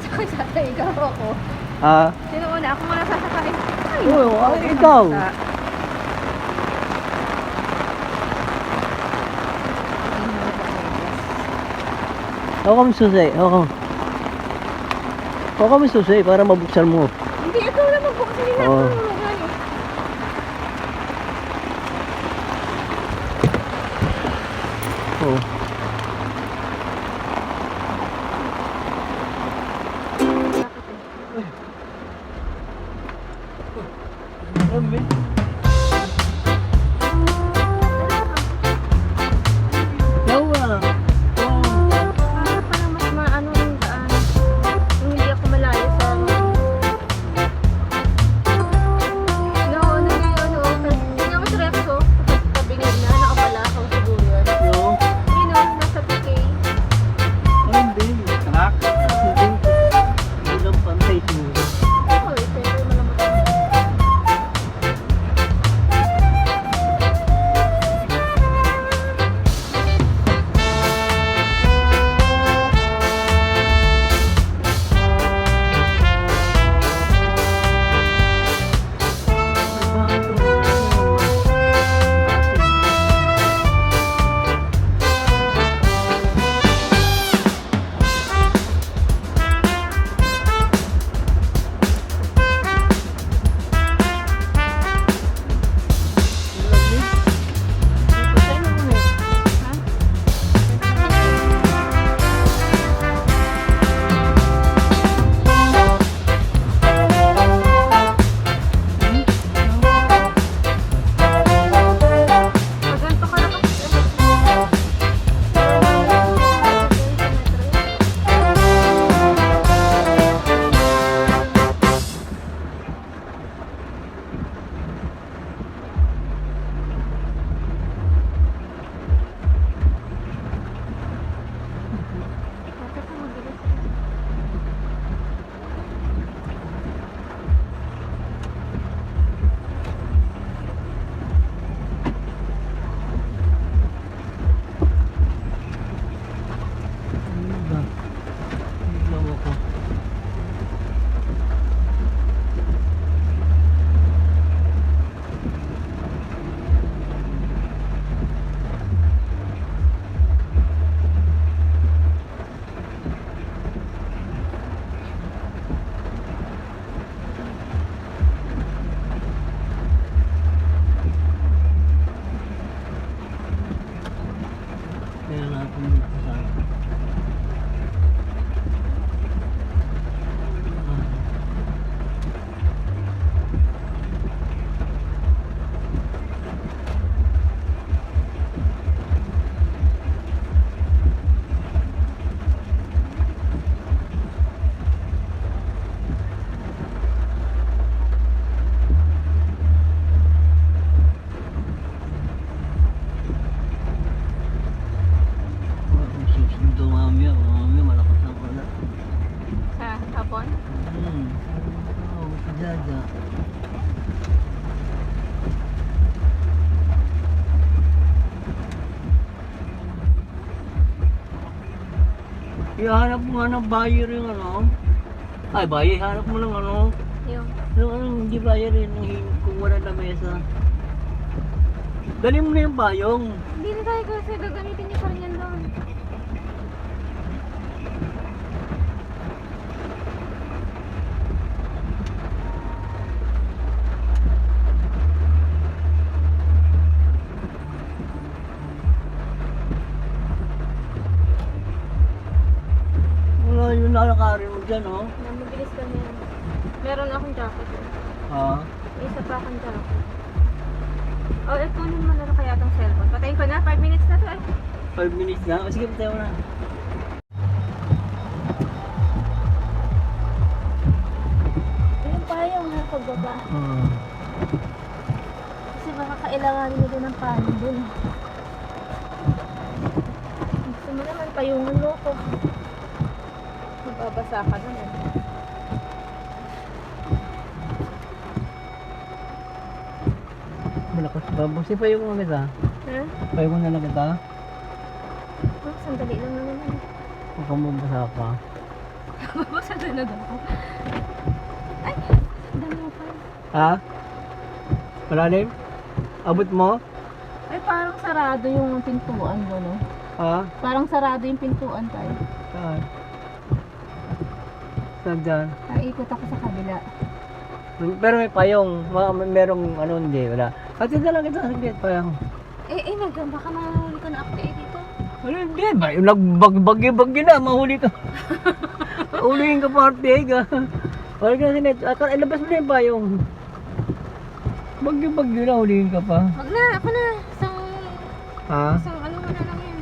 sasakay sa atin, ikaw ako. Ah, Sino una? Ako muna sasakay. Ay, Oo, naku, ikaw. basta. ako kami susi. Ako kami susi para mabuksan mo. Hindi, ikaw na magbuksan nila. Oo. Oh. Yawa. Para parang mas maano yung daan. Yung hindi ako malayo sa tingnan mo si Repso. Sabi niya na, nakapalakaw siguro yun. No. Yun o, nasa PK. Hindi. Anak. Hindi. Hindi lang pantay siguro. Oo, siyempre malamot. Maganto ka na kasi. Ano ba? Bawa ko. Kaya natin dito sa susundo mamaya malakas ang ulan. Sa hapon? Oo, kadada. Ihanap mo nga ng buyer yung ano. Ay, buyer, hanap mo ng ano. Yung. Yung ano, hindi buyer yun, kung wala na mesa. Dali mo na yung bayong. Hindi na tayo kasi gagamitin niyo pa rin yan doon. Wala yung nalakarin mo dyan, oh. Mabilis kami yan. Meron akong jacket. Ha? May isa pa akong jacket. Oh, kunin mo na lang kaya itong cellphone. Patayin ko na. 5 minutes na to eh. 5 minutes na? O sige, patayo na. Ayun pa yung pagbaba. Kasi baka kailanganin mo din ng paano dun. Gusto mo naman payungan mo ko. Mababasa ka dun eh. Malakas ba? Busi pa yung mga kita. Ha? Payo mo na lang kita. Oh, sandali lang naman. Huwag kang mabasa ka. Mabasa na lang ako. Ay! Dami mo pa. Ha? Malalim? Abot mo? Ay, parang sarado yung pintuan mo, no? Ha? Parang sarado yung pintuan tayo. Saan? Saan dyan? Ikot ako sa kabila. Pero may payong. Merong ano hindi, wala. Kasi na lang ito, saglit payong. Baka mahuli ko na update dito. Wala, hindi. Nagbagyo na, mahuli ka. Ulihin ka parte ka. Wala ka na sinet. Ilabas mo na yung payong. Bagyo na, hulihin ka pa. Wag na, ako na. Ha? Isang ano mo na lang yun.